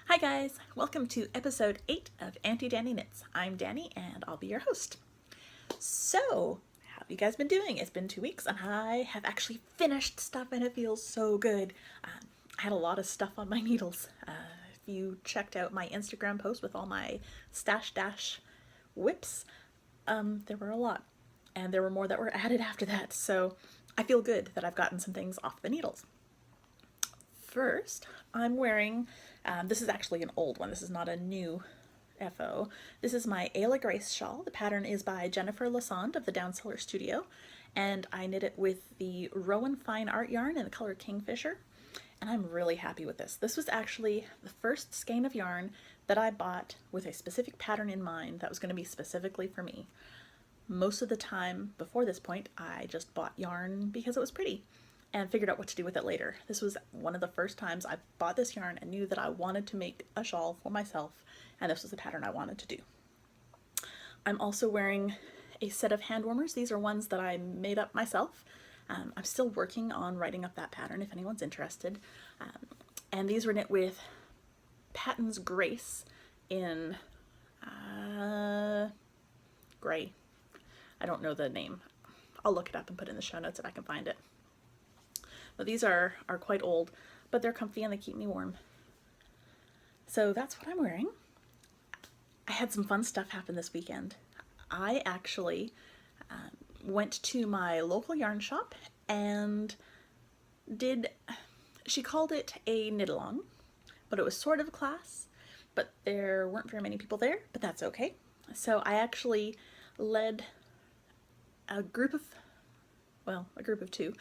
Hi guys, welcome to episode 8 of Auntie Danny Knits. I'm Danny and I'll be your host. So, how have you guys been doing? It's been 2 weeks and I have actually finished stuff and it feels so good. I had a lot of stuff on my needles. If you checked out my Instagram post with all my stash dash whips, there were a lot. And there were more that were added after that, so I feel good that I've gotten some things off the needles. First, I'm wearing, this is actually an old one, this is not a new FO. This is my Ayla Grace shawl. The pattern is by Jennifer Lassonde of the Downseller Studio, and I knit it with the Rowan Fine Art yarn in the color Kingfisher, and I'm really happy with this. This was actually the first skein of yarn that I bought with a specific pattern in mind that was going to be specifically for me. Most of the time before this point, I just bought yarn because it was pretty and figured out what to do with it later. This was one of the first times I bought this yarn and knew that I wanted to make a shawl for myself, and this was the pattern I wanted to do. I'm also wearing a set of hand warmers. These are ones that I made up myself. I'm still working on writing up that pattern if anyone's interested. And these were knit with Patton's Grace in gray. I don't know the name. I'll look it up and put it in the show notes if I can find it. But these are quite old, but they're comfy and they keep me warm. So that's what I'm wearing. I had some fun stuff happen this weekend. I actually went to my local yarn shop and she called it a knit-along, but it was sort of a class, but there weren't very many people there, but that's okay. So I actually led a group of two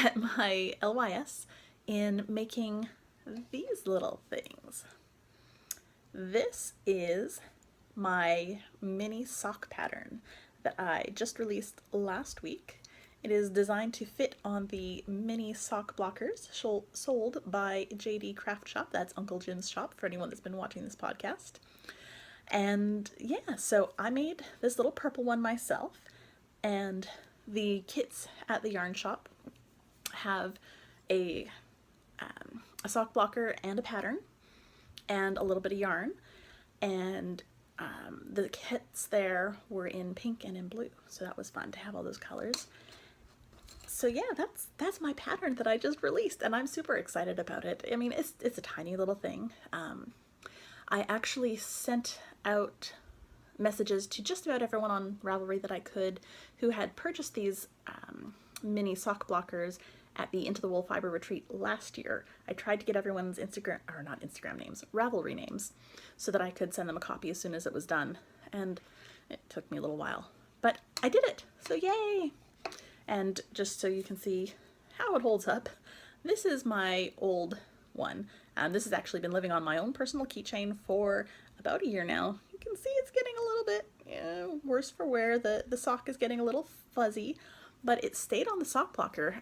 at my LYS in making these little things. This is my mini sock pattern that I just released last week. It is designed to fit on the mini sock blockers sold by JD Craft Shop. That's Uncle Jim's shop for anyone that's been watching this podcast. And yeah, so I made this little purple one myself, and the kits at the yarn shop have a sock blocker and a pattern and a little bit of yarn, and the kits there were in pink and in blue, so that was fun to have all those colors. So yeah, that's my pattern that I just released, and I'm super excited about it. I mean, it's a tiny little thing. I actually sent out messages to just about everyone on Ravelry that I could who had purchased these mini sock blockers at the Into the Wool Fiber retreat last year. I tried to get everyone's Ravelry names, so that I could send them a copy as soon as it was done, and it took me a little while, but I did it, so yay! And just so you can see how it holds up, this is my old one. This has actually been living on my own personal keychain for about a year now. You can see it's getting a little bit worse for wear. The sock is getting a little fuzzy, but it stayed on the sock blocker.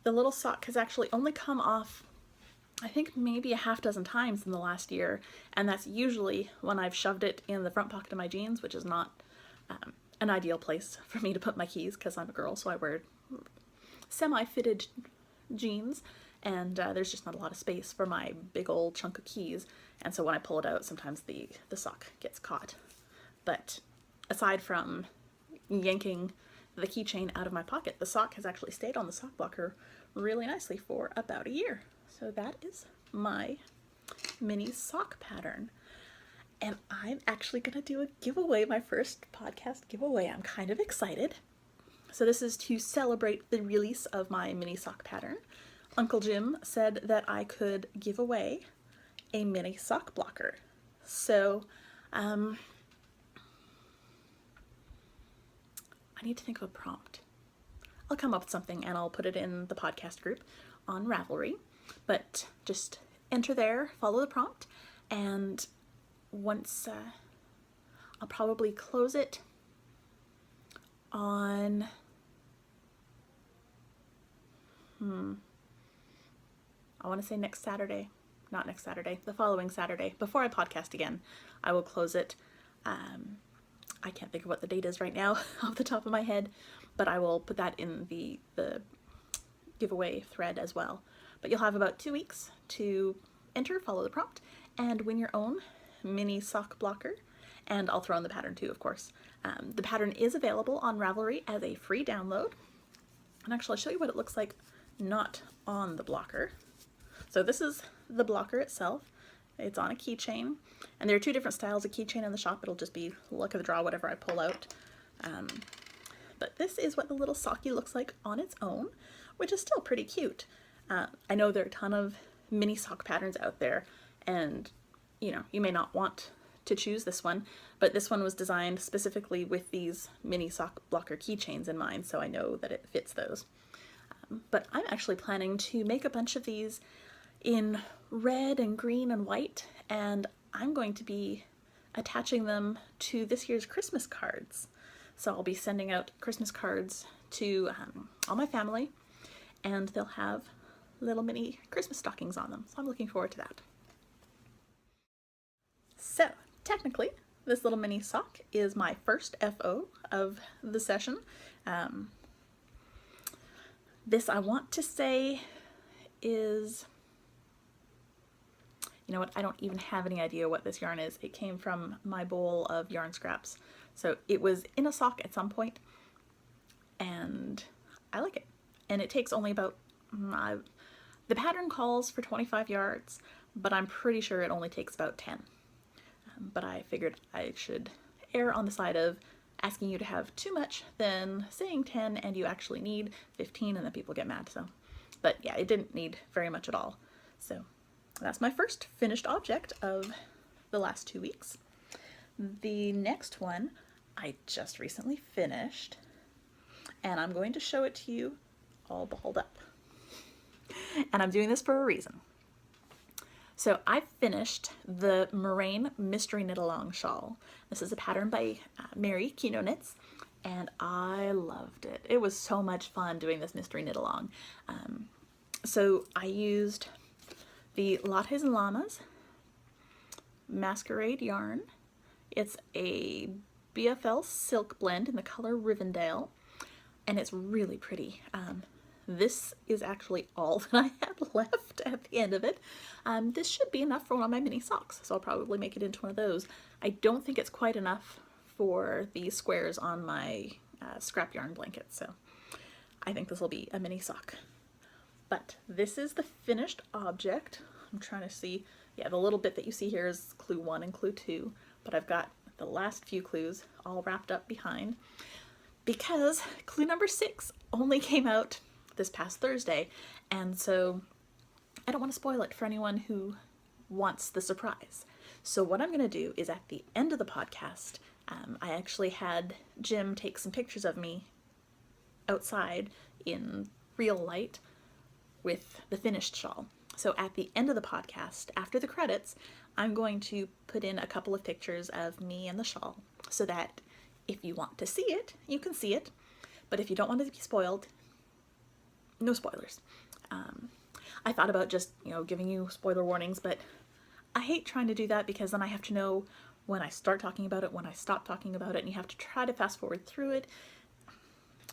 The little sock has actually only come off, I think, maybe a half dozen times in the last year, and that's usually when I've shoved it in the front pocket of my jeans, which is not an ideal place for me to put my keys because I'm a girl, so I wear semi-fitted jeans, and there's just not a lot of space for my big old chunk of keys, and so when I pull it out, sometimes the sock gets caught. But aside from yanking the keychain out of my pocket, the sock has actually stayed on the sock blocker really nicely for about a year. So that is my mini sock pattern. And I'm actually gonna do a giveaway, my first podcast giveaway. I'm kind of excited. So this is to celebrate the release of my mini sock pattern. Uncle Jim said that I could give away a mini sock blocker. So I need to think of a prompt. I'll come up with something and I'll put it in the podcast group on Ravelry, but just enter there, follow the prompt, and once I'll probably close it on I want to say next Saturday, not next Saturday, the following Saturday, before I podcast again. I will close it. I can't think of what the date is right now off the top of my head, but I will put that in the giveaway thread as well. But you'll have about 2 weeks to enter, follow the prompt, and win your own mini sock blocker. And I'll throw in the pattern too, of course. The pattern is available on Ravelry as a free download. And actually, I'll show you what it looks like not on the blocker. So this is the blocker itself. It's on a keychain, and there are two different styles of keychain in the shop. It'll just be luck of the draw, whatever I pull out. But this is what the little socky looks like on its own, which is still pretty cute. I know there are a ton of mini sock patterns out there, and you know, you may not want to choose this one, but this one was designed specifically with these mini sock blocker keychains in mind, so I know that it fits those. But I'm actually planning to make a bunch of these in red and green and white, and I'm going to be attaching them to this year's Christmas cards. So I'll be sending out Christmas cards to all my family, and they'll have little mini Christmas stockings on them. So I'm looking forward to that. So technically, this little mini sock is my first FO of the session. This, I want to say, is, you know what, I don't even have any idea what this yarn is. It came from my bowl of yarn scraps. So it was in a sock at some point, and I like it. And it takes only about, the pattern calls for 25 yards, but I'm pretty sure it only takes about 10. But I figured I should err on the side of asking you to have too much than saying 10 and you actually need 15 and then people get mad. So, but yeah, it didn't need very much at all. So that's my first finished object of the last 2 weeks. The next one I just recently finished, and I'm going to show it to you all balled up. And I'm doing this for a reason. So I finished the Moraine Mystery Knit Along shawl. This is a pattern by Mary Kino Knits, and I loved it. It was so much fun doing this mystery knit along. So I used the Lattes and Llamas Masquerade yarn. It's a BFL silk blend in the color Rivendell, and it's really pretty. This is actually all that I had left at the end of it. This should be enough for one of my mini socks, so I'll probably make it into one of those. I don't think it's quite enough for the squares on my scrap yarn blanket, so I think this will be a mini sock. But this is the finished object. I'm trying to see, yeah, the little bit that you see here is clue 1 and clue 2, but I've got the last few clues all wrapped up behind, because clue number 6 only came out this past Thursday, and so I don't want to spoil it for anyone who wants the surprise. So what I'm going to do is at the end of the podcast, I actually had Jim take some pictures of me outside in real light with the finished shawl. So at the end of the podcast, after the credits, I'm going to put in a couple of pictures of me and the shawl so that if you want to see it, you can see it. But if you don't want to be spoiled, no spoilers. I thought about just, you know, giving you spoiler warnings, but I hate trying to do that because then I have to know when I start talking about it, when I stop talking about it, and you have to try to fast forward through it.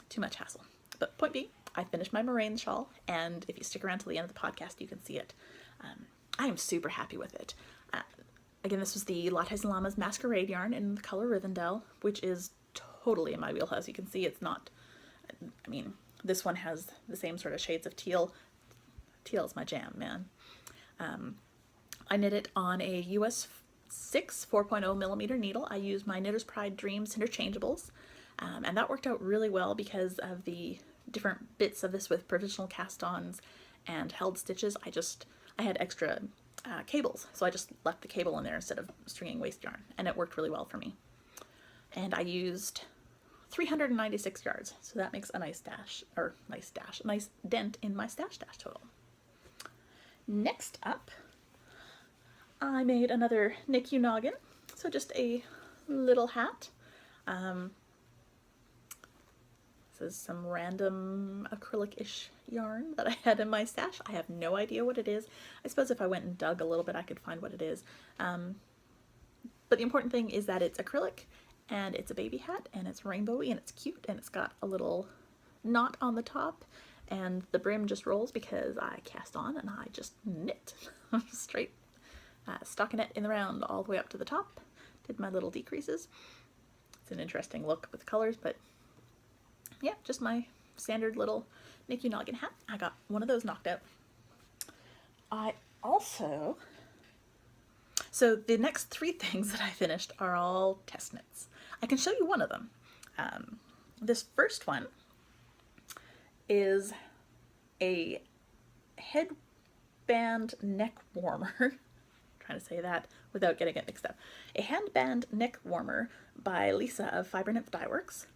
Too much hassle. But point being, I finished my Moraine shawl, and if you stick around till the end of the podcast, you can see it. I am super happy with it. Again, this was the Lattes and Llamas Masquerade yarn in the color Rivendell, which is totally in my wheelhouse. You can see it's not, I mean, this one has the same sort of shades of teal. Teal is my jam, man. I knit it on a US 6 4.0 millimeter needle. I used my Knitter's Pride Dreams interchangeables, and that worked out really well because of the different bits of this with provisional cast-ons and held stitches. I had extra cables, so I just left the cable in there instead of stringing waste yarn, and it worked really well for me. And I used 396 yards, so that makes a nice dent in my stash total. Next up, I made another NICU noggin, so just a little hat. This is some random acrylic-ish yarn that I had in my stash. I have no idea what it is. I suppose if I went and dug a little bit, I could find what it is. But the important thing is that it's acrylic, and it's a baby hat, and it's rainbowy, and it's cute, and it's got a little knot on the top, and the brim just rolls because I cast on and I just knit straight stockinette in the round all the way up to the top. Did my little decreases. It's an interesting look with colors, but yeah, just my standard little NICU noggin hat. I got one of those knocked out. I also, so the next 3 things that I finished are all test knits. I can show you one of them. This first one is a headband neck warmer. Trying to say that without getting it mixed up. A headband neck warmer by Lisa of Fiber Nymph Dye Works.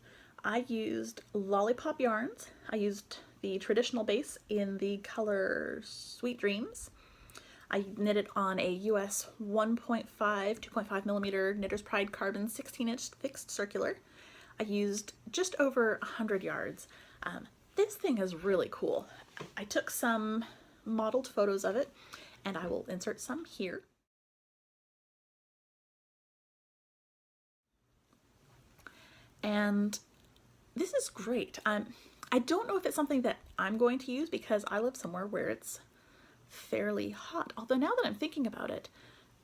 I used Lollipop yarns. I used the traditional base in the color Sweet Dreams. I knit it on a US 1.5, 2.5 millimeter Knitter's Pride Carbon 16-inch fixed circular. I used just over 100 yards. This thing is really cool. I took some modeled photos of it, and I will insert some here. And this is great. I don't know if it's something that I'm going to use because I live somewhere where it's fairly hot. Although now that I'm thinking about it,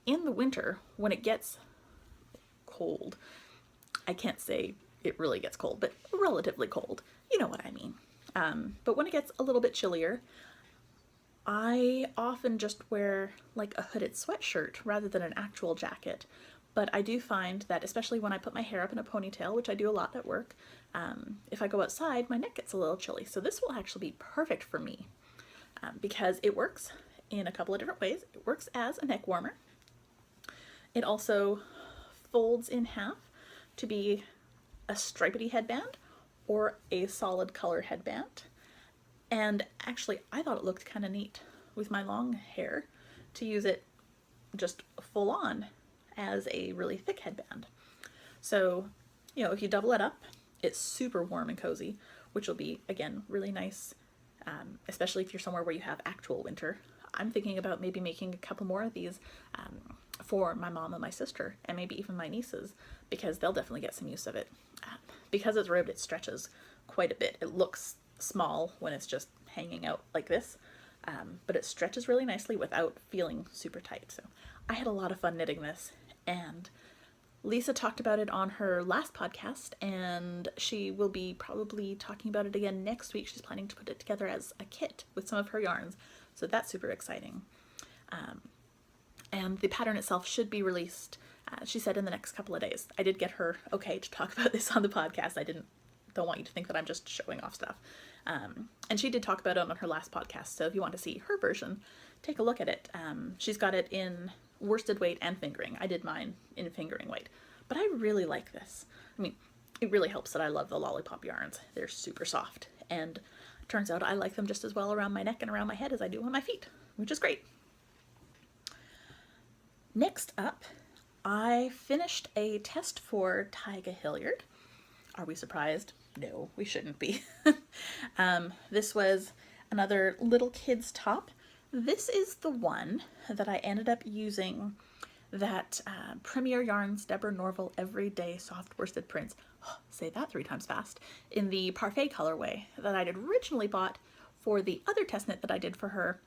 in the winter when it gets cold, I can't say it really gets cold, but relatively cold, you know what I mean. But when it gets a little bit chillier, I often just wear like a hooded sweatshirt rather than an actual jacket. But I do find that, especially when I put my hair up in a ponytail, which I do a lot at work, if I go outside, my neck gets a little chilly. So this will actually be perfect for me because it works in a couple of different ways. It works as a neck warmer. It also folds in half to be a stripedy headband or a solid color headband. And actually, I thought it looked kind of neat with my long hair to use it just full on as a really thick headband. So, you know, if you double it up, it's super warm and cozy, which will be, again, really nice, especially if you're somewhere where you have actual winter. I'm thinking about maybe making a couple more of these for my mom and my sister, and maybe even my nieces, because they'll definitely get some use of it. Because it's ribbed, it stretches quite a bit. It looks small when it's just hanging out like this, but it stretches really nicely without feeling super tight. So I had a lot of fun knitting this, and Lisa talked about it on her last podcast, and she will be probably talking about it again next week. She's planning to put it together as a kit with some of her yarns, so that's super exciting. And the pattern itself should be released, she said, in the next couple of days. I did get her okay to talk about this on the podcast. I don't want you to think that I'm just showing off stuff. And she did talk about it on her last podcast, so if you want to see her version, take a look at it. She's got it in worsted weight and fingering. I did mine in fingering weight, but I really like this. I mean, it really helps that I love the Lollipop yarns. They're super soft, and it turns out I like them just as well around my neck and around my head as I do on my feet, which is great. Next up, I finished a test for Tyga Hilliard. Are we surprised? No, we shouldn't be. This was another little kid's top. This is the one that I ended up using that Premier Yarns Deborah Norville Everyday Soft Worsted Prints, say that 3 times fast, in the Parfait colorway that I'd originally bought for the other test knit that I did for her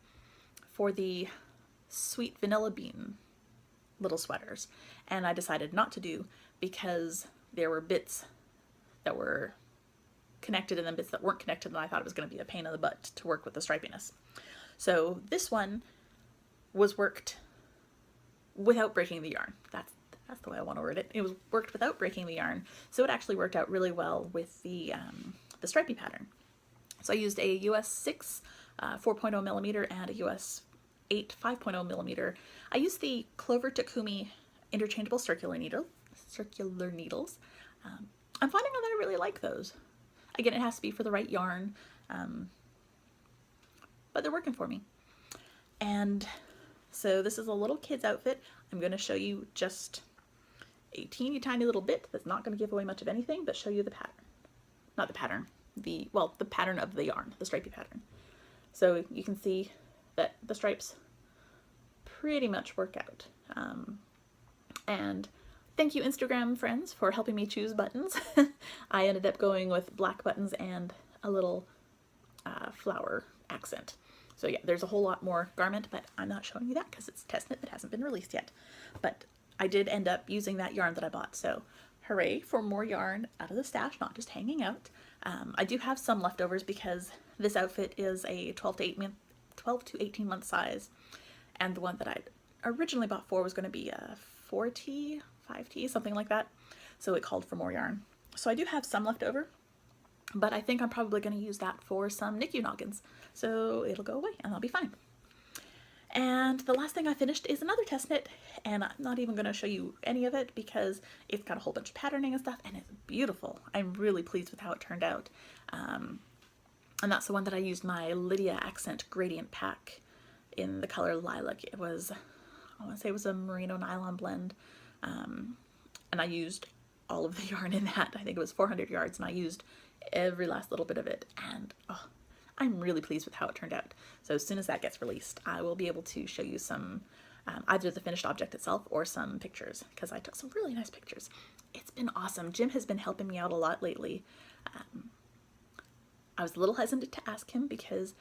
for the Sweet Vanilla Bean little sweaters. And I decided not to do because there were bits that were connected and then bits that weren't connected, and I thought it was going to be a pain in the butt to work with the stripiness. So this one was worked without breaking the yarn. That's the way I want to word it. It was worked without breaking the yarn, so it actually worked out really well with the stripy pattern. So I used a US 6 4.0 millimeter and a US 8 5.0 millimeter. I used the Clover Takumi interchangeable circular needles. I'm finding that I really like those. Again, it has to be for the right yarn, but they're working for me. And so this is a little kid's outfit. I'm going to show you just a teeny tiny little bit that's not going to give away much of anything, but show you the pattern. Not the pattern, the pattern of the yarn, the stripy pattern. So you can see that the stripes pretty much work out. And thank you, Instagram friends, for helping me choose buttons. I ended up going with black buttons and a little flower accent. So yeah, there's a whole lot more garment, but I'm not showing you that because it's test knit that hasn't been released yet. But I did end up using that yarn that I bought, so hooray for more yarn out of the stash, not just hanging out. I do have some leftovers because this outfit is a 12 to 18 month size, and the one that I originally bought for was going to be a 4T, 5T, something like that. So it called for more yarn. So I do have some left over, but I think I'm probably going to use that for some NICU noggins. So it'll go away and I'll be fine. And the last thing I finished is another test knit, and I'm not even going to show you any of it because it's got a whole bunch of patterning and stuff, and it's beautiful. I'm really pleased with how it turned out. And that's the one that I used my Lydia Accent Gradient Pack in the color Lilac. It was, I want to say it was a merino nylon blend, and I used all of the yarn in that. I think it was 400 yards, and I used every last little bit of it, and oh, I'm really pleased with how it turned out. So as soon as that gets released, I will be able to show you some, either the finished object itself or some pictures, because I took some really nice pictures. It's been awesome. Jim has been helping me out a lot lately. I was a little hesitant to ask him because,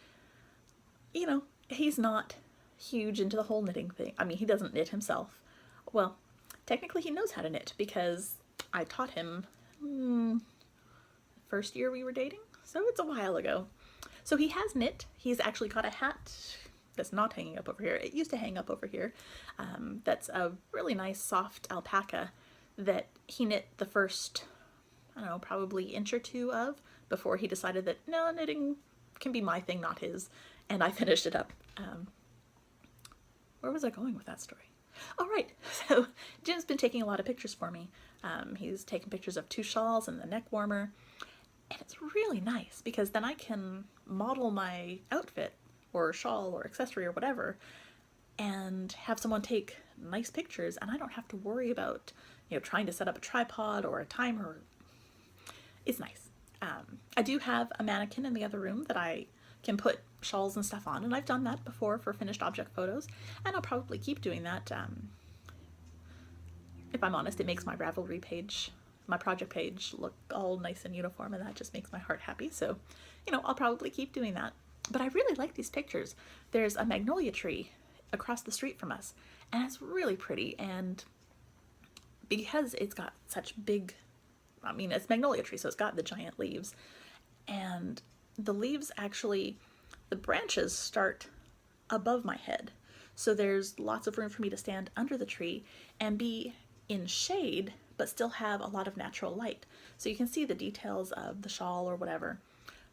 you know, he's not huge into the whole knitting thing. I mean, he doesn't knit himself. Well, technically he knows how to knit because I taught him first year we were dating, so it's a while ago. So he has knit. He's actually got a hat that's not hanging up over here. It used to hang up over here. That's a really nice soft alpaca that he knit the first, I don't know, probably inch or two of before he decided that, no, knitting can be my thing, not his. And I finished it up. Where was I going with that story? All right, so Jim's been taking a lot of pictures for me. He's taken pictures of 2 shawls and the neck warmer. And it's really nice because then I can model my outfit or shawl or accessory or whatever and have someone take nice pictures, and I don't have to worry about, you know, trying to set up a tripod or a timer. It's nice. I do have a mannequin in the other room that I can put shawls and stuff on, and I've done that before for finished object photos, and I'll probably keep doing that. If I'm honest, it makes my Ravelry page, my project page, look all nice and uniform, and that just makes my heart happy. So, you know, I'll probably keep doing that. But I really like these pictures. There's a magnolia tree across the street from us, and it's really pretty, and because it's got such big, I mean, it's magnolia tree, so it's got the giant leaves, and the leaves actually, the branches start above my head. So there's lots of room for me to stand under the tree and be in shade, but still have a lot of natural light. So you can see the details of the shawl or whatever,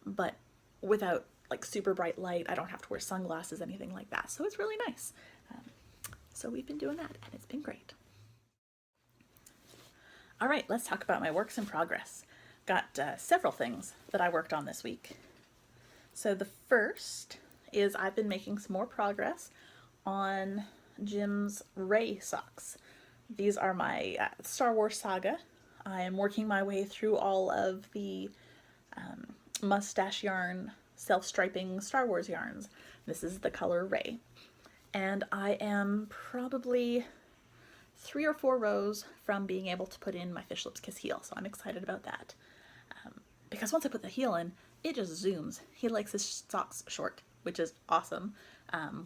but without like super bright light. I don't have to wear sunglasses, anything like that. So it's really nice. So we've been doing that, and it's been great. All right, let's talk about my works in progress. Got several things that I worked on this week. So the first is I've been making some more progress on Jim's Rey socks. These are my Star Wars saga. I am working my way through all of the mustache yarn, self-striping Star Wars yarns. This is the color Rey. And I am probably 3 or 4 rows from being able to put in my Fish Lips Kiss heel, so I'm excited about that. Because once I put the heel in, it just zooms. He likes his socks short, which is awesome.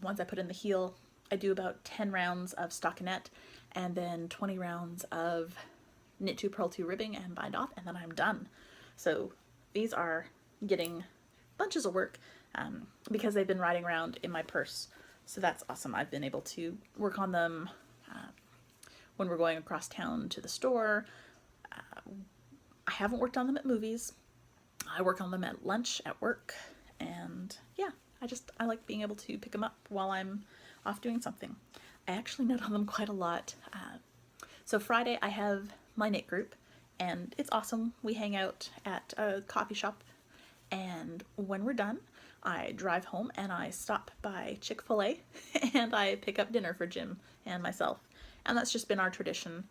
Once I put in the heel, I do about 10 rounds of stockinette and then 20 rounds of knit 2 purl 2 ribbing and bind off, and then I'm done. So these are getting bunches of work because they've been riding around in my purse. So that's awesome. I've been able to work on them when we're going across town to the store. I haven't worked on them at movies. I work on them at lunch, at work, and yeah, I like being able to pick them up while I'm off doing something. I actually knit on them quite a lot. So Friday I have my knit group, and it's awesome. We hang out at a coffee shop, and when we're done, I drive home and I stop by Chick-fil-A and I pick up dinner for Jim and myself. And that's just been our tradition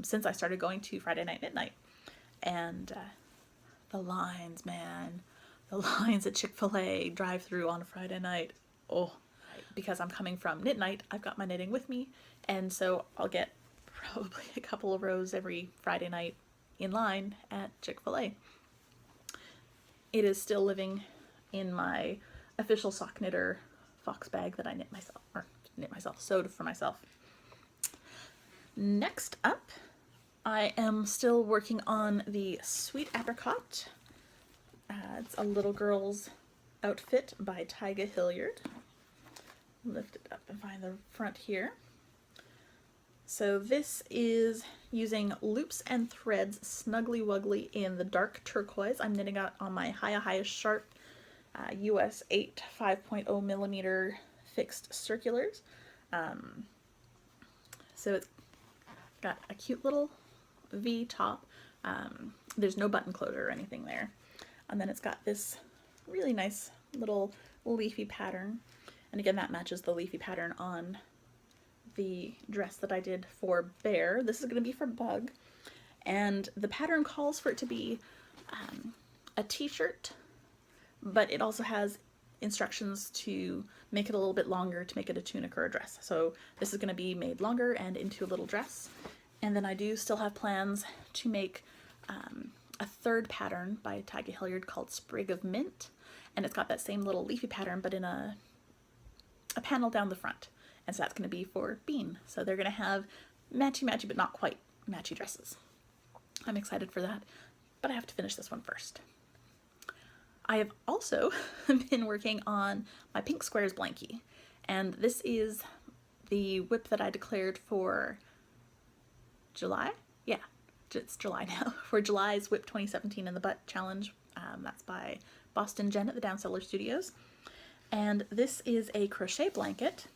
since I started going to Friday Night Knit Night. And the lines, man, the lines at Chick-fil-A drive-through on a Friday night. Oh, because I'm coming from knit night, I've got my knitting with me, and so I'll get probably a couple of rows every Friday night in line at Chick-fil-A. It is still living in my official sock knitter fox bag that I sewed for myself. Next up, I am still working on the Sweet Apricot. It's a little girl's outfit by Tyga Hilliard. Lift it up and find the front here. So this is using loops and threads Snuggly Wuggly in the dark turquoise. I'm knitting out on my Hiya Sharp US 8 5.0 millimeter fixed circulars. So it's got a cute little V top. There's no button closure or anything there. And then it's got this really nice little leafy pattern. And again, that matches the leafy pattern on the dress that I did for Bear. This is going to be for Bug. And the pattern calls for it to be a t-shirt, but it also has instructions to make it a little bit longer to make it a tunic or a dress. So this is going to be made longer and into a little dress. And then I do still have plans to make a third pattern by Tyga Hilliard called Sprig of Mint. And it's got that same little leafy pattern, but in a panel down the front. And so that's going to be for Bean. So they're going to have matchy-matchy, but not quite matchy dresses. I'm excited for that, but I have to finish this one first. I have also been working on my Pink Squares blankie, and this is the whip that I declared for July? Yeah, it's July now. For July's Whip 2017 in the Butt Challenge. That's by Boston Jen at the Downseller Studios. And this is a crochet blanket.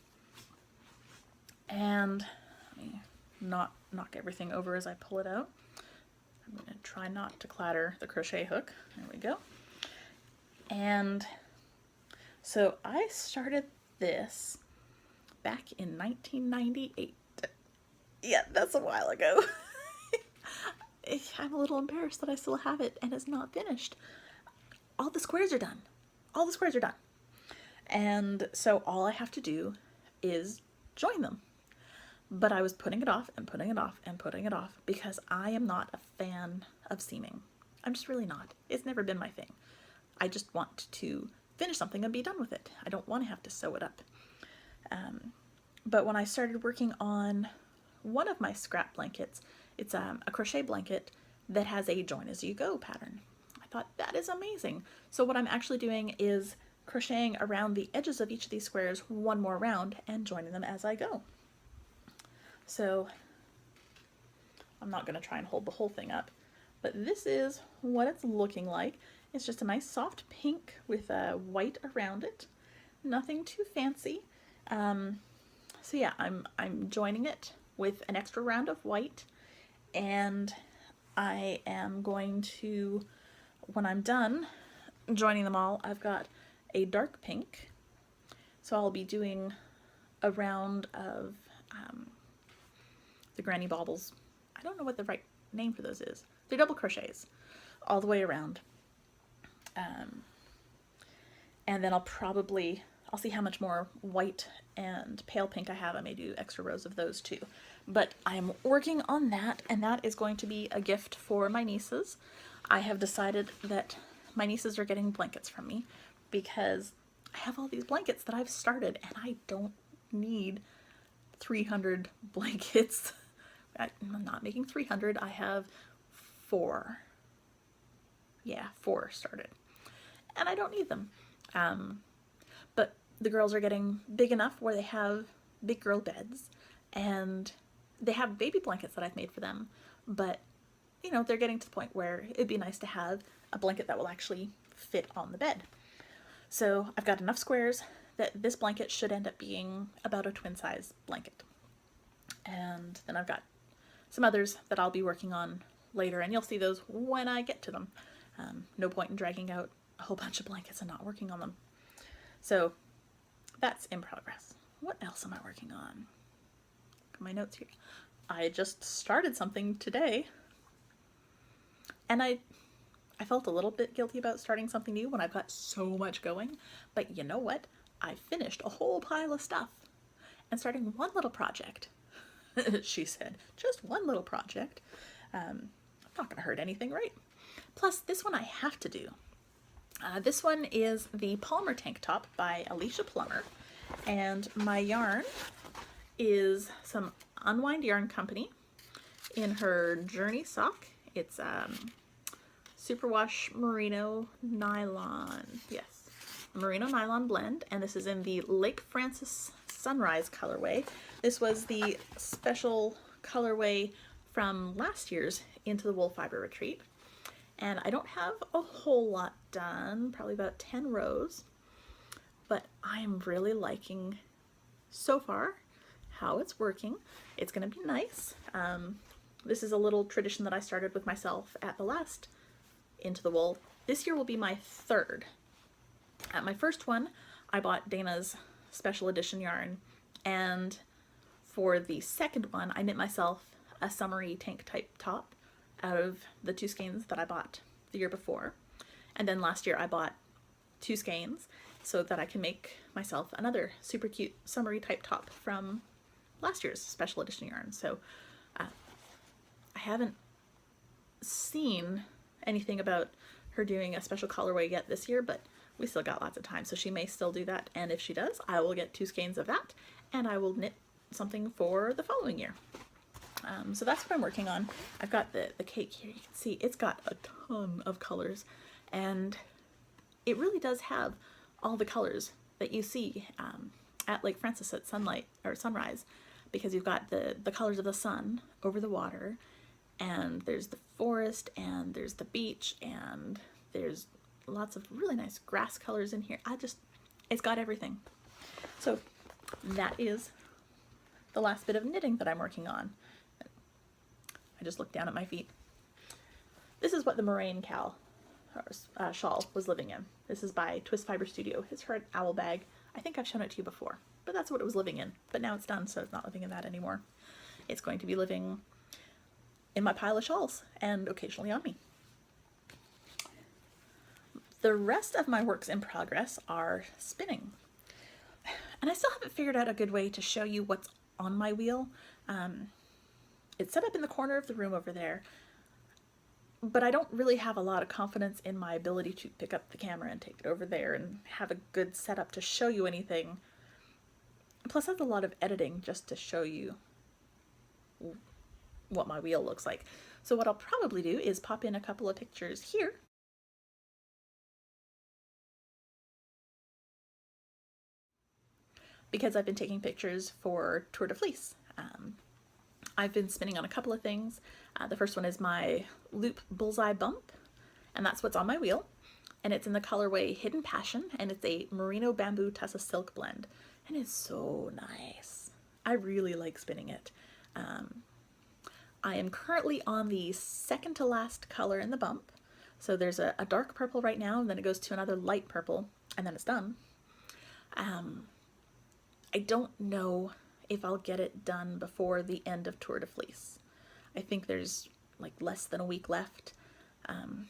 And let me not knock everything over as I pull it out. I'm going to try not to clatter the crochet hook. There we go. And so I started this back in 1998. Yeah, that's a while ago. I'm a little embarrassed that I still have it and it's not finished. All the squares are done. All the squares are done. And so all I have to do is join them. But I was putting it off and putting it off and putting it off because I am not a fan of seaming. I'm just really not. It's never been my thing. I just want to finish something and be done with it. I don't want to have to sew it up. But when I started working on one of my scrap blankets, it's a crochet blanket that has a join as you go pattern. I thought that is amazing. So what I'm actually doing is crocheting around the edges of each of these squares one more round and joining them as I go. So I'm not going to try and hold the whole thing up, but this is what it's looking like. It's just a nice soft pink with white around it. Nothing too fancy. So yeah, I'm joining it with an extra round of white, and I am going to, when I'm done joining them all, I've got a dark pink. So I'll be doing a round of the Granny Baubles. I don't know what the right name for those is. They're double crochets all the way around. And then I'll see how much more white and pale pink I have. I may do extra rows of those too. But I'm working on that, and that is going to be a gift for my nieces. I have decided that my nieces are getting blankets from me because I have all these blankets that I've started, and I don't need 300 blankets. I'm not making 300. I have 4. Yeah, 4 started. And I don't need them. But the girls are getting big enough where they have big girl beds, and they have baby blankets that I've made for them. But, you know, they're getting to the point where it'd be nice to have a blanket that will actually fit on the bed. So I've got enough squares that this blanket should end up being about a twin size blanket. And then I've got some others that I'll be working on later, and you'll see those when I get to them. No point in dragging out a whole bunch of blankets and not working on them. So that's in progress. What else am I working on? My notes here. I just started something today, and I felt a little bit guilty about starting something new when I've got so much going, but you know what? I finished a whole pile of stuff and starting one little project. She said, just one little project. I'm not going to hurt anything, right? Plus, this one I have to do. This one is the Polymer Tank Top by Alicia Plummer, and my yarn is some Unwind Yarn Company in her Journey sock. It's Superwash Merino Nylon, yes, Merino Nylon blend, and this is in the Lake Francis Sunrise colorway. This was the special colorway from last year's Into the Wool Fiber Retreat. And I don't have a whole lot done, probably about 10 rows, but I am really liking so far how it's working. It's gonna be nice. This is a little tradition that I started with myself at the last Into the Wool. This year will be my third. At my first one, I bought Dana's special edition yarn, and for the second one, I knit myself a summery tank type top out of the 2 skeins that I bought the year before. And then last year I bought 2 skeins so that I can make myself another super cute summery type top from last year's special edition yarn. So I haven't seen anything about her doing a special colorway yet this year, but we still got lots of time, so she may still do that. And if she does, I will get 2 skeins of that, and I will knit something for the following year. So that's what I'm working on. I've got the cake here. You can see it's got a ton of colors, and it really does have all the colors that you see at Lake Francis at sunlight or sunrise, because you've got the colors of the sun over the water, and there's the forest, and there's the beach, and there's lots of really nice grass colors in here. It's got everything. So that is the last bit of knitting that I'm working on. I just looked down at my feet. This is what the Moraine shawl was living in. This is by Twist Fiber Studio. It's her owl bag. I think I've shown it to you before, but that's what it was living in. But now it's done, so it's not living in that anymore. It's going to be living in my pile of shawls and occasionally on me. The rest of my works in progress are spinning. And I still haven't figured out a good way to show you what's on my wheel. It's set up in the corner of the room over there, but I don't really have a lot of confidence in my ability to pick up the camera and take it over there and have a good setup to show you anything. Plus that's a lot of editing just to show you what my wheel looks like. So what I'll probably do is pop in a couple of pictures here. Because I've been taking pictures for Tour de Fleece. I've been spinning on a couple of things. The first one is my Loop Bullseye Bump, and that's what's on my wheel. And it's in the colorway Hidden Passion, and it's a Merino Bamboo Tussa Silk blend. And it's so nice. I really like spinning it. I am currently on the second to last color in the bump. So there's a dark purple right now, and then it goes to another light purple, and then it's done. I don't know if I'll get it done before the end of Tour de Fleece. I think there's like less than a week left. And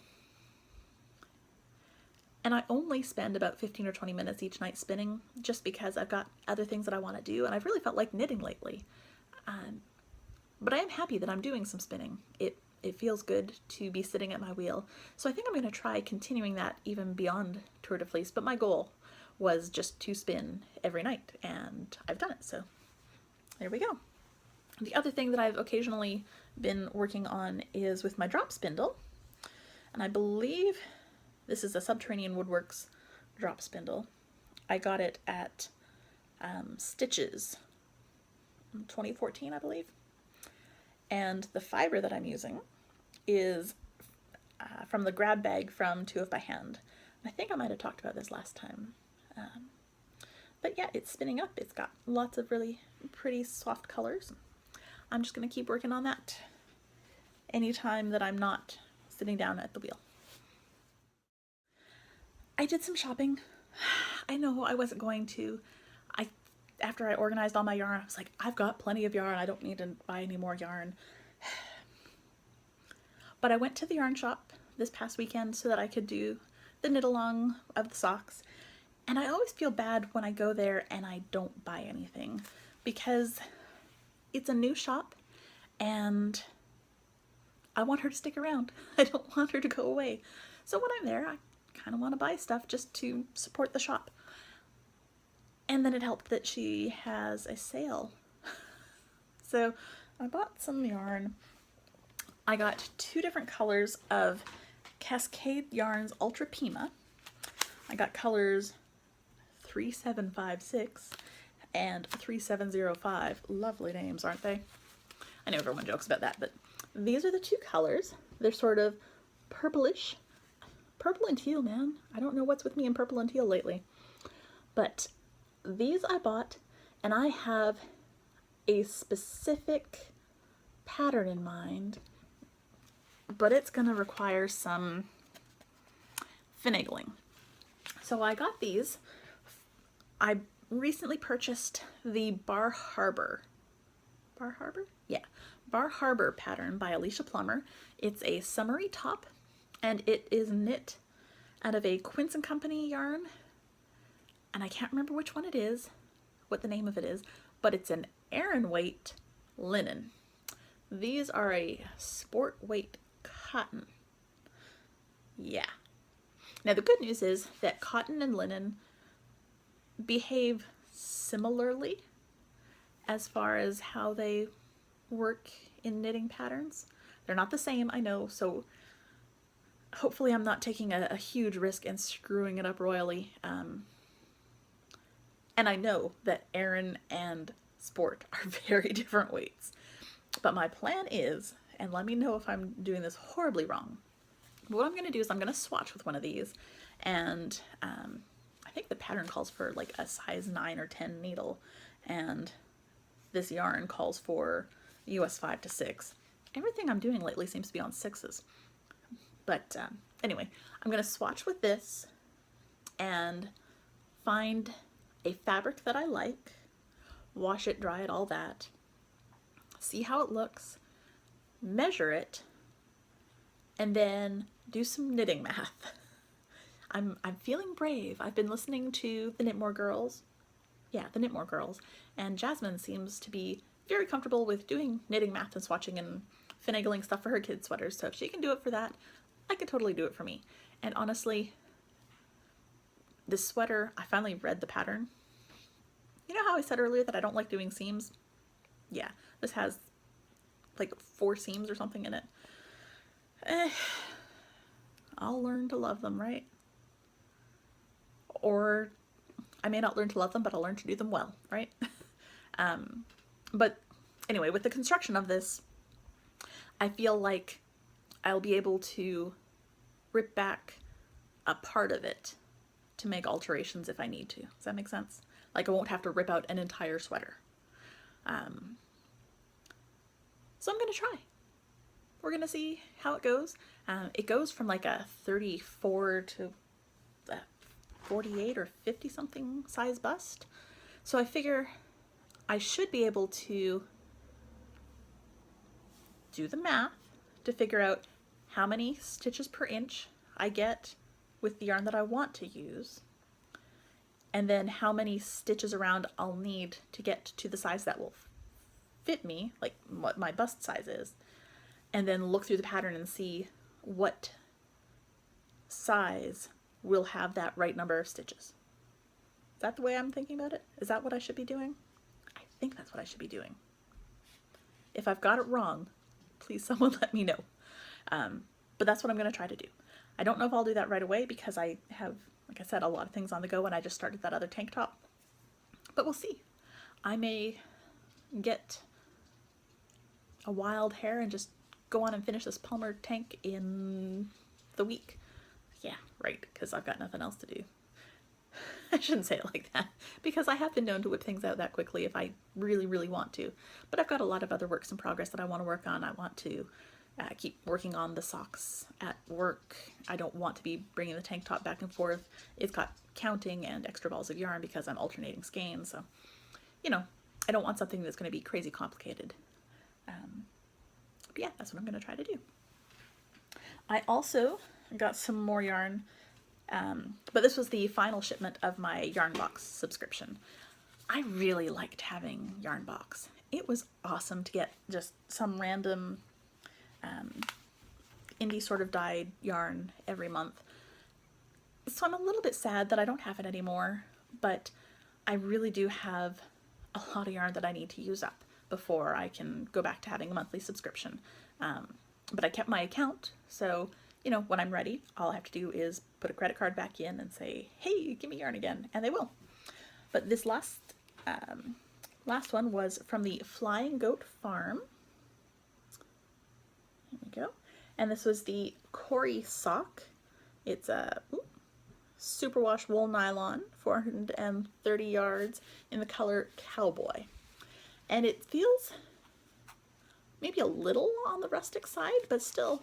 I only spend about 15 or 20 minutes each night spinning, just because I've got other things that I want to do, and I've really felt like knitting lately. But I am happy that I'm doing some spinning. It feels good to be sitting at my wheel. So I think I'm going to try continuing that even beyond Tour de Fleece, but my goal was just to spin every night, and I've done it, so there we go. The other thing that I've occasionally been working on is with my drop spindle, and I believe this is a Subterranean Woodworks drop spindle. I got it at Stitches in 2014, I believe, and the fiber that I'm using is from the grab bag from Two of by Hand. I think I might have talked about this last time. But yeah, it's spinning up. It's got lots of really pretty soft colors. I'm just going to keep working on that anytime that I'm not sitting down at the wheel. I did some shopping. I know I wasn't going to. After I organized all my yarn, I was like, I've got plenty of yarn. I don't need to buy any more yarn. But I went to the yarn shop this past weekend so that I could do the knit along of the socks. And I always feel bad when I go there and I don't buy anything, because it's a new shop and I want her to stick around. I don't want her to go away. So when I'm there, I kind of want to buy stuff just to support the shop. And then it helped that she has a sale. So I bought some yarn. I got 2 different colors of Cascade Yarns Ultra Pima. I got colors 3756 and 3705. Lovely names, aren't they? I know everyone jokes about that, but these are the 2 colors. They're sort of purplish. Purple and teal, man. I don't know what's with me in purple and teal lately. But these I bought, and I have a specific pattern in mind, but it's gonna require some finagling. So I got these. I recently purchased the Bar Harbor. Bar Harbor? Yeah. Bar Harbor pattern by Alicia Plummer. It's a summery top, and it is knit out of a Quince & Company yarn, and I can't remember which one it is, what the name of it is, but it's an Aran weight linen. These are a sport weight cotton. Yeah. Now the good news is that cotton and linen behave similarly as far as how they work in knitting patterns. They're not the same, I know, so hopefully I'm not taking a huge risk and screwing it up royally. And I know that Aran and sport are very different weights. But my plan is, and let me know if I'm doing this horribly wrong, what I'm going to do is I'm going to swatch with one of these, and I think the pattern calls for like a size 9 or 10 needle, and this yarn calls for US 5 to 6. Everything I'm doing lately seems to be on 6s. But anyway, I'm going to swatch with this and find a fabric that I like, wash it, dry it, all that, see how it looks, measure it, and then do some knitting math. I'm feeling brave. I've been listening to the Knitmore Girls. Yeah, the Knitmore Girls. And Jasmine seems to be very comfortable with doing knitting math and swatching and finagling stuff for her kids' sweaters. So if she can do it for that, I could totally do it for me. And honestly, this sweater, I finally read the pattern. You know how I said earlier that I don't like doing seams? Yeah, this has like 4 seams or something in it. I'll learn to love them, right? Or I may not learn to love them, but I'll learn to do them well, right? But anyway, with the construction of this, I feel like I'll be able to rip back a part of it to make alterations if I need to. Does that make sense? Like I won't have to rip out an entire sweater. So I'm gonna try. We're gonna see how it goes. It goes from like a 34 to 48 or 50 something size bust. So I figure I should be able to do the math to figure out how many stitches per inch I get with the yarn that I want to use, and then how many stitches around I'll need to get to the size that will fit me, like what my bust size is, and then look through the pattern and see what size will have that right number of stitches. Is that the way I'm thinking about it? Is that what I should be doing? I think that's what I should be doing. If I've got it wrong, please someone let me know. But that's what I'm going to try to do. I don't know if I'll do that right away because I have, like I said, a lot of things on the go and I just started that other tank top. But we'll see. I may get a wild hair and just go on and finish this Palmer tank in the week. Yeah, right, because I've got nothing else to do. I shouldn't say it like that, because I have been known to whip things out that quickly if I really, really want to. But I've got a lot of other works in progress that I want to work on. I want to keep working on the socks at work. I don't want to be bringing the tank top back and forth. It's got counting and extra balls of yarn because I'm alternating skeins. So, you know, I don't want something that's going to be crazy complicated. But yeah, that's what I'm going to try to do. I also got some more yarn, but this was the final shipment of my Yarn Box subscription. I really liked having Yarn Box. It was awesome to get just some random indie sort of dyed yarn every month. So I'm a little bit sad that I don't have it anymore, but I really do have a lot of yarn that I need to use up before I can go back to having a monthly subscription. But I kept my account, so you know, when I'm ready, all I have to do is put a credit card back in and say, hey, give me yarn again, and they will. But this last one was from the Flying Goat Farm. There we go. And this was the Cory sock. It's a superwash wool nylon, 430 yards in the color Cowboy. And it feels maybe a little on the rustic side, but still,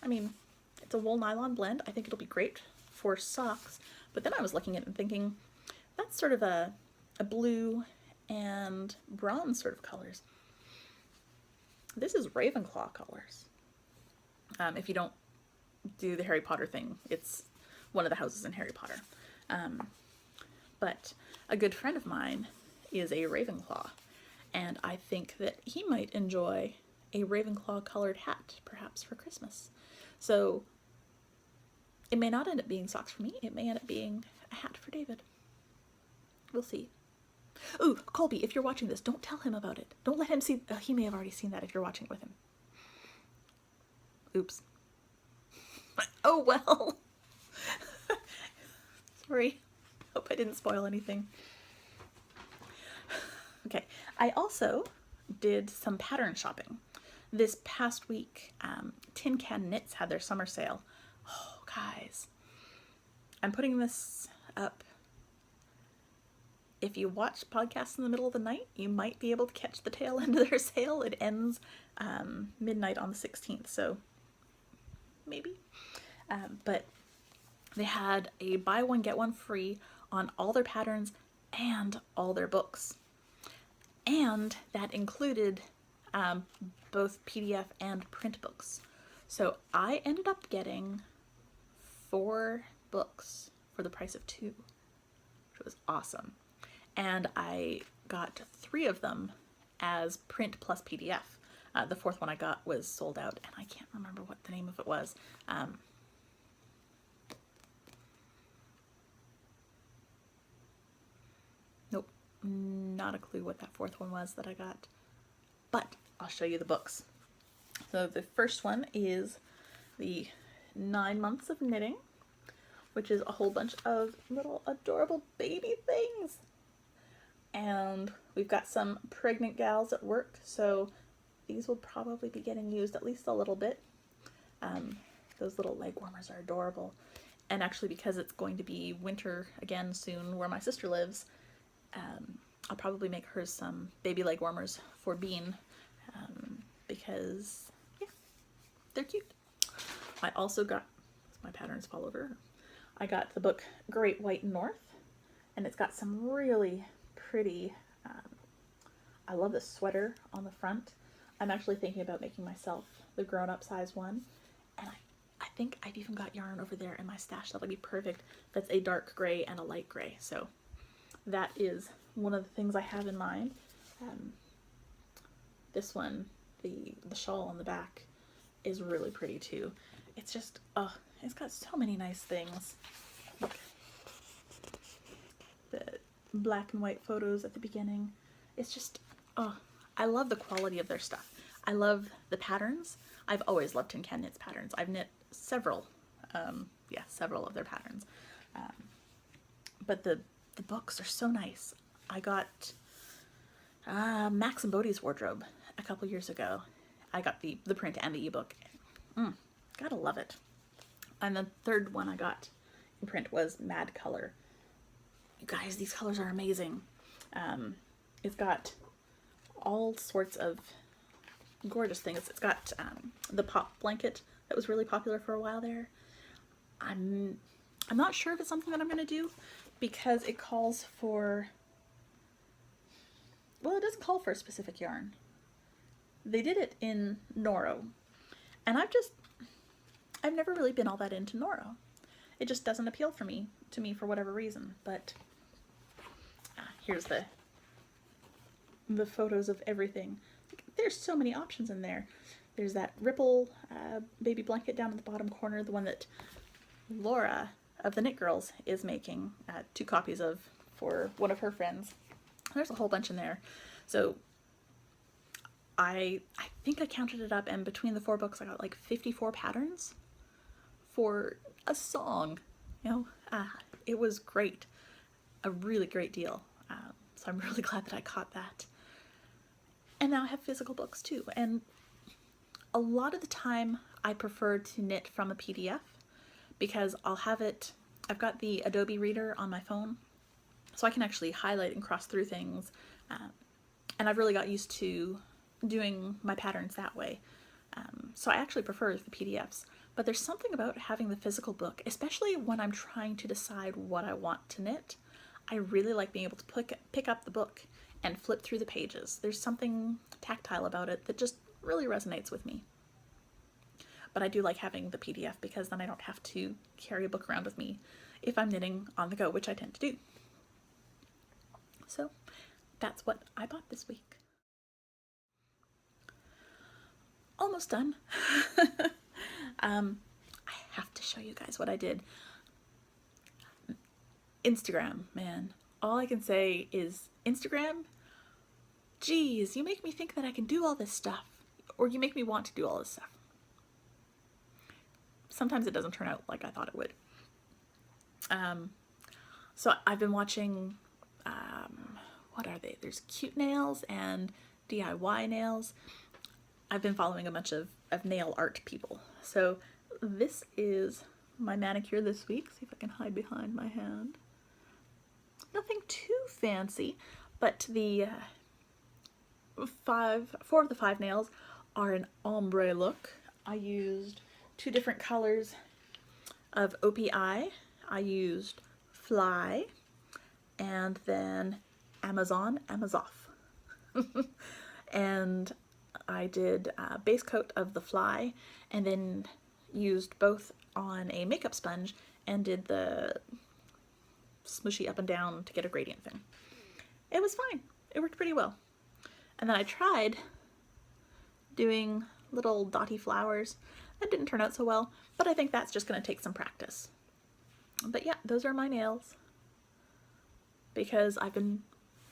I mean, it's a wool nylon blend. I think it'll be great for socks. But then I was looking at it and thinking, that's sort of a blue and bronze sort of colors. This is Ravenclaw colors. If you don't do the Harry Potter thing, it's one of the houses in Harry Potter. But a good friend of mine is a Ravenclaw, and I think that he might enjoy a Ravenclaw colored hat, perhaps for Christmas. So it may not end up being socks for me, it may end up being a hat for David. We'll see. Ooh, Colby, if you're watching this, don't tell him about it. Don't let him see. He may have already seen that if you're watching it with him. Oops. Oh well. Sorry. Hope I didn't spoil anything. Okay, I also did some pattern shopping. This past week, Tin Can Knits had their summer sale. Oh, guys. I'm putting this up. If you watch podcasts in the middle of the night, you might be able to catch the tail end of their sale. It ends midnight on the 16th, so maybe. But they had a buy one, get one free on all their patterns and all their books. And that included both PDF and print books. So I ended up getting 4 books for the price of 2, which was awesome. And I got 3 of them as print plus PDF. The 4th one I got was sold out, and I can't remember what the name of it was. Nope, not a clue what that 4th one was that I got. But I'll show you the books. So the first one is the 9 Months of Knitting, which is a whole bunch of little adorable baby things. And we've got some pregnant gals at work, so these will probably be getting used at least a little bit. Those little leg warmers are adorable. And actually, because it's going to be winter again soon where my sister lives, I'll probably make her some baby leg warmers for Bean, because, yeah, they're cute. I also got, my patterns fall over, I got the book Great White North, and it's got some really pretty, I love the sweater on the front. I'm actually thinking about making myself the grown-up size one, and I think I've even got yarn over there in my stash that'll be perfect. That's a dark gray and a light gray, so that is one of the things I have in mind. This one, the shawl on the back, is really pretty too. It's just, oh, it's got so many nice things. Look. The black and white photos at the beginning. It's just, oh, I love the quality of their stuff. I love the patterns. I've always loved Tin Can Knits patterns. I've knit several of their patterns. But the books are so nice. I got Max and Bodhi's wardrobe a couple years ago. I got the print and the ebook. Gotta love it. And the third one I got in print was Mad Color. You guys, these colors are amazing. It's got all sorts of gorgeous things. It's got the pop blanket that was really popular for a while there. I'm not sure if it's something that I'm gonna do because it calls for, well, it doesn't call for a specific yarn. They did it in Noro, and I've never really been all that into Noro. It just doesn't appeal to me for whatever reason. But here's the photos of everything. There's so many options in there. There's that ripple baby blanket down in the bottom corner, the one that Laura of the Knit Girls is making 2 copies of for one of her friends. There's a whole bunch in there. So I think I counted it up, and between the 4 books I got like 54 patterns for a song. You know, it was great. A really great deal. So I'm really glad that I caught that. And now I have physical books too. And a lot of the time I prefer to knit from a PDF because I'll have it, I've got the Adobe Reader on my phone, so I can actually highlight and cross through things. And I've really got used to doing my patterns that way. So I actually prefer the PDFs. But there's something about having the physical book, especially when I'm trying to decide what I want to knit. I really like being able to pick up the book and flip through the pages. There's something tactile about it that just really resonates with me. But I do like having the PDF because then I don't have to carry a book around with me if I'm knitting on the go, which I tend to do. So that's what I bought this week. Almost done. I have to show you guys what I did. Instagram, man. All I can say is Instagram, geez, you make me think that I can do all this stuff. Or you make me want to do all this stuff. Sometimes it doesn't turn out like I thought it would. So I've been watching, what are they? There's Cute Nails and DIY Nails. I've been following a bunch of nail art people. So this is my manicure this week. See if I can hide behind my hand. Nothing too fancy, but the 4 of the 5 nails are an ombre look. I used 2 different colors of OPI. I used Fly and then Amazon, Amazoth. And I did a base coat of the Fly and then used both on a makeup sponge and did the smooshy up and down to get a gradient thing. It was fine. It worked pretty well. And then I tried doing little dotty flowers. That didn't turn out so well, but I think that's just going to take some practice. But yeah, those are my nails because I've been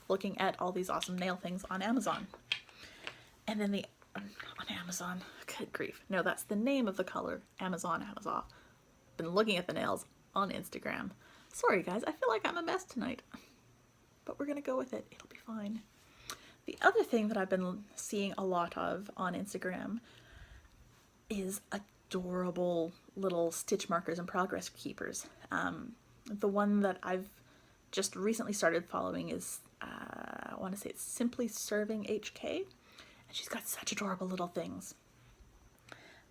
looking at all these awesome nail things on Amazon. And then on Amazon, good grief. No, that's the name of the color, Amazon, Amazoth. Been looking at the nails on Instagram. Sorry guys, I feel like I'm a mess tonight, but we're gonna go with it. It'll be fine. The other thing that I've been seeing a lot of on Instagram is adorable little stitch markers and progress keepers. The one that I've just recently started following is, I want to say it's Simply Serving HK, and she's got such adorable little things.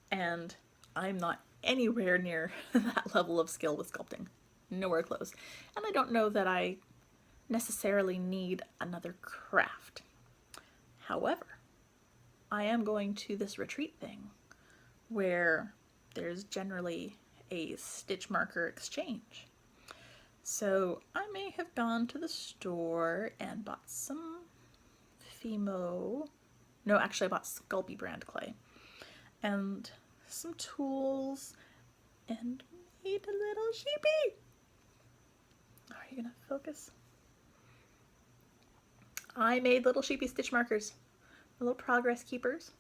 And I'm not anywhere near that level of skill with sculpting. Nowhere close. And I don't know that I necessarily need another craft. However, I am going to this retreat thing where there's generally a stitch marker exchange. So I may have gone to the store and bought some Fimo. No, actually I bought Sculpey brand clay and some tools and made a little sheepy. Are you gonna focus? I made little sheepy stitch markers, little progress keepers.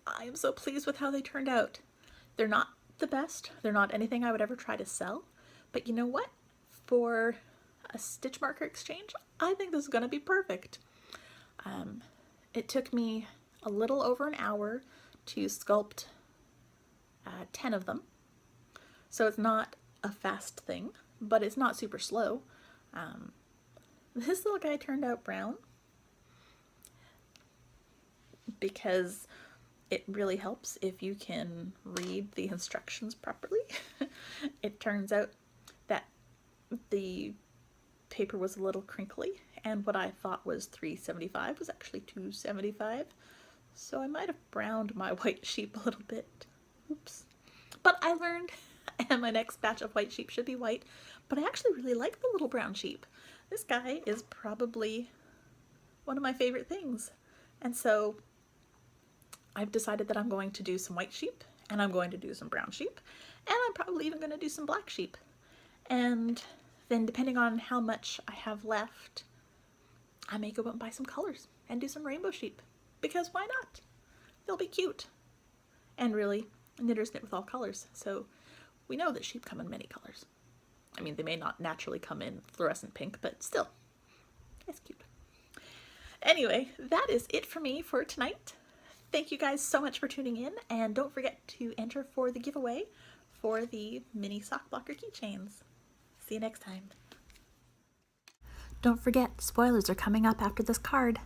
I am so pleased with how they turned out. They're not the best. They're not anything I would ever try to sell, but you know what? For a stitch marker exchange, I think this is gonna be perfect. It took me a little over an hour to sculpt 10 of them. So it's not a fast thing, but it's not super slow. This little guy turned out brown because it really helps if you can read the instructions properly. It turns out that the paper was a little crinkly, and what I thought was $3.75 was actually $2.75. So I might have browned my white sheep a little bit. Oops. But I learned, and my next batch of white sheep should be white, but I actually really like the little brown sheep. This guy is probably one of my favorite things. And so I've decided that I'm going to do some white sheep, and I'm going to do some brown sheep, and I'm probably even going to do some black sheep. And then depending on how much I have left, I may go out and buy some colors and do some rainbow sheep, because why not? They'll be cute. And really, knitters knit with all colors, so we know that sheep come in many colors. I mean, they may not naturally come in fluorescent pink, but still, it's cute. Anyway, that is it for me for tonight. Thank you guys so much for tuning in, and don't forget to enter for the giveaway for the mini sock blocker keychains. See you next time. Don't forget, spoilers are coming up after this card.